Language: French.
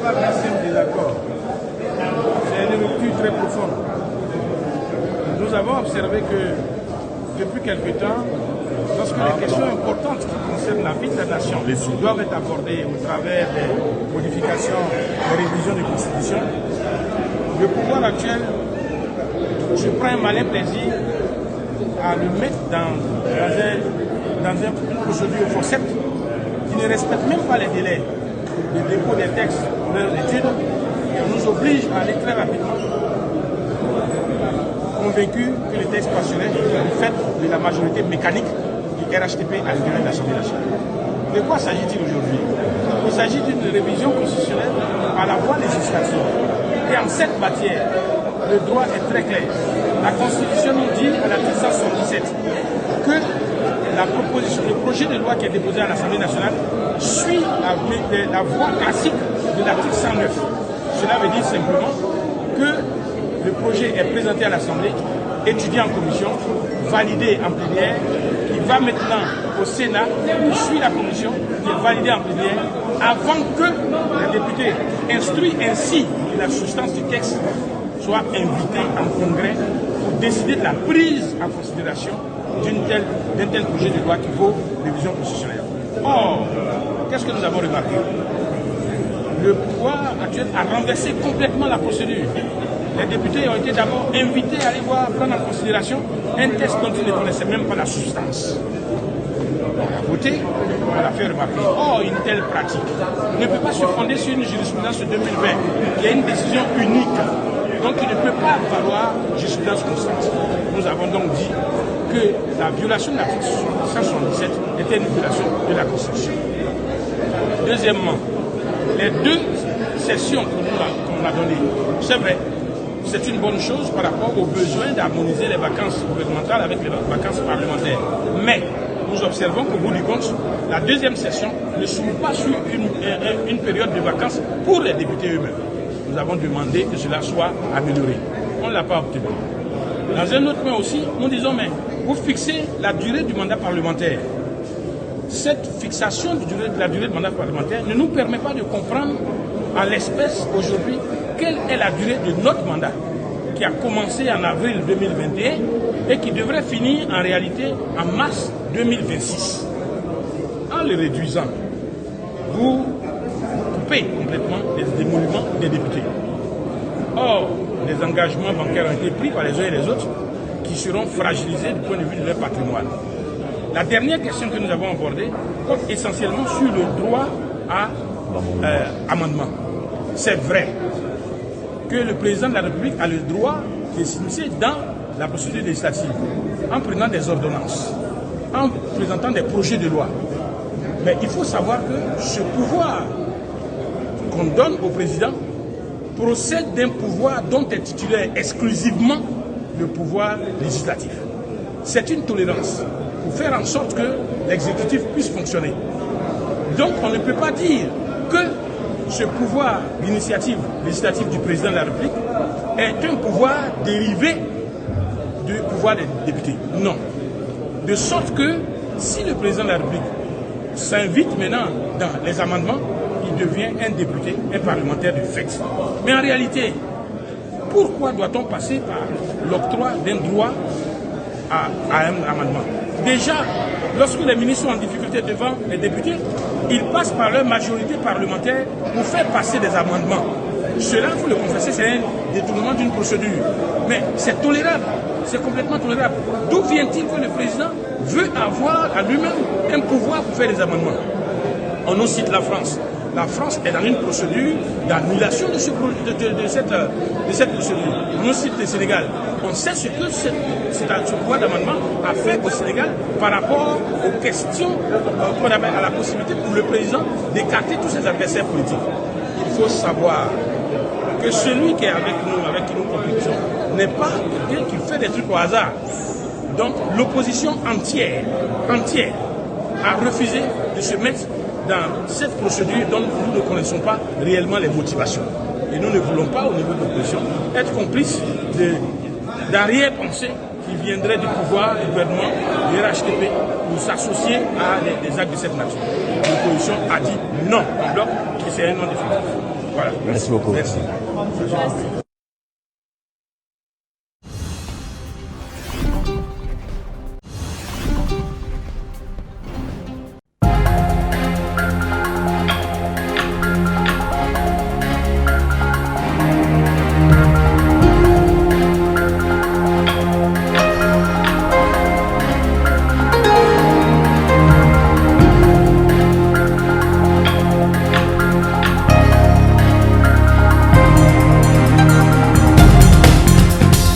pas juste un désaccord, c'est une rupture très profonde. Nous avons observé que depuis quelque temps, lorsque les questions importantes qui concernent la vie de la nation doivent être abordées au travers des modifications, des révisions de constitution, le pouvoir actuel, je prends un malin plaisir à le mettre dans une procédure forceps qui ne respecte même pas les délais de dépôt des textes de l'étude et on nous oblige à aller très rapidement, convaincus que les textes passionnels du fait de la majorité mécanique du RHTP à l'intérieur de l'Assemblée nationale. De quoi s'agit-il aujourd'hui? Il s'agit d'une révision constitutionnelle à la voie législative. Et en cette matière, le droit est très clair. La Constitution nous dit à l'article 177 que le projet de loi qui est déposé à l'Assemblée nationale suit la voie classique de l'article 109. Cela veut dire simplement que le projet est présenté à l'Assemblée, étudié en commission, validé en plénière, qui va maintenant au Sénat, qui suit la commission, qui est validé en plénière, avant que les députés instruits ainsi de la substance du texte soient invités en congrès pour décider de la prise en considération d'un tel projet de loi qui vaut révision constitutionnelle. Or, qu'est-ce que nous avons remarqué? Le pouvoir actuel a renversé complètement la procédure. Les députés ont été d'abord invités à aller prendre en considération un texte dont ils ne connaissaient même pas la substance. On a voté, on l'a fait remarquer. Or, une telle pratique ne peut pas se fonder sur une jurisprudence de 2020 qui est une décision unique. Donc, il ne peut pas valoir jurisprudence constante. Nous avons donc dit que la violation de l'article 177 était une violation de la Constitution. Deuxièmement, les deux sessions qu'on a données, c'est vrai, c'est une bonne chose par rapport au besoin d'harmoniser les vacances gouvernementales avec les vacances parlementaires. Mais nous observons qu'au bout du compte, la deuxième session ne s'ouvre pas sur une période de vacances pour les députés eux-mêmes. Nous avons demandé que cela soit amélioré. On ne l'a pas obtenu. Dans un autre point aussi, nous disons, mais vous fixez la durée du mandat parlementaire. Cette fixation de la durée du mandat parlementaire ne nous permet pas de comprendre à l'espèce aujourd'hui quelle est la durée de notre mandat qui a commencé en avril 2021 et qui devrait finir en réalité en mars 2026. En le réduisant, vous coupez complètement les émoluments des députés. Or, les engagements bancaires ont été pris par les uns et les autres qui seront fragilisés du point de vue de leur patrimoine. La dernière question que nous avons abordée porte essentiellement sur le droit à amendement. C'est vrai que le président de la République a le droit de s'immiscer dans la procédure législative en prenant des ordonnances, en présentant des projets de loi. Mais il faut savoir que ce pouvoir qu'on donne au président procède d'un pouvoir dont est titulaire exclusivement le pouvoir législatif. C'est une tolérance pour faire en sorte que l'exécutif puisse fonctionner. Donc on ne peut pas dire que ce pouvoir d'initiative législative du président de la République est un pouvoir dérivé du pouvoir des députés. Non. De sorte que si le président de la République s'invite maintenant dans les amendements, il devient un député, un parlementaire de fait. Mais en réalité, pourquoi doit-on passer par l'octroi d'un droit à un amendement? Déjà, lorsque les ministres sont en difficulté devant les députés, ils passent par leur majorité parlementaire pour faire passer des amendements. Cela, il faut le confesser, c'est un détournement d'une procédure. Mais c'est tolérable, c'est complètement tolérable. D'où vient-il que le président veut avoir à lui-même un pouvoir pour faire des amendements? On nous cite la France. La France est dans une procédure d'annulation de cette procédure. On nous cite le Sénégal. On sait ce que ce pouvoir d'amendement a fait au Sénégal par rapport aux questions qu'on avait à la possibilité pour le président d'écarter tous ses adversaires politiques. Il faut savoir que celui qui est avec qui nous compétissons, n'est pas quelqu'un qui fait des trucs au hasard. Donc l'opposition entière a refusé de se mettre dans cette procédure dont nous ne connaissons pas réellement les motivations. Et nous ne voulons pas, au niveau de l'opposition, être complices d'arrière-pensées qui viendraient du pouvoir, du gouvernement, du RHTP, pour s'associer à des actes de cette nature. L'opposition a dit non en bloc, et c'est un non définitif. Merci beaucoup. Merci.